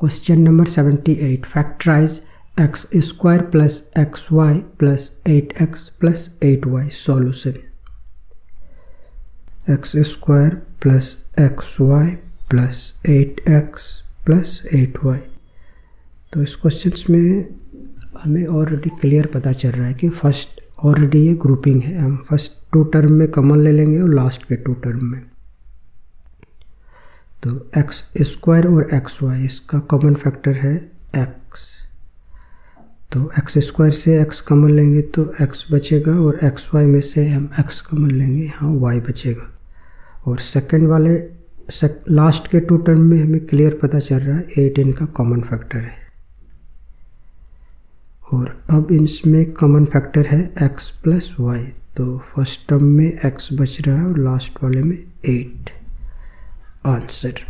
Question number 78, factorize x square plus x y plus 8x plus 8y। Solution x square plus x y plus 8x plus 8y। तो इस question में हमें already clear पता चल रहा है कि फर्स्ट ऑलरेडी ये ग्रुपिंग है। हम फर्स्ट टू टर्म में कॉमन ले लेंगे और लास्ट के टू टर्म में। तो एक्स स्क्वायर और एक्स वाई इसका कॉमन फैक्टर है एक्स। तो एक्स स्क्वायर से एक्स कॉमन लेंगे तो एक्स बचेगा और एक्स वाई में से हम एक्स कॉमन लेंगे, यहाँ वाई बचेगा। और सेकंड वाले लास्ट के टू टर्म में हमें क्लियर पता चल रहा है 8 इनका कॉमन फैक्टर है। और अब इसमें कॉमन फैक्टर है x प्लस वाई। तो फर्स्ट टर्म में x बच रहा है और लास्ट वाले में 8। आंसर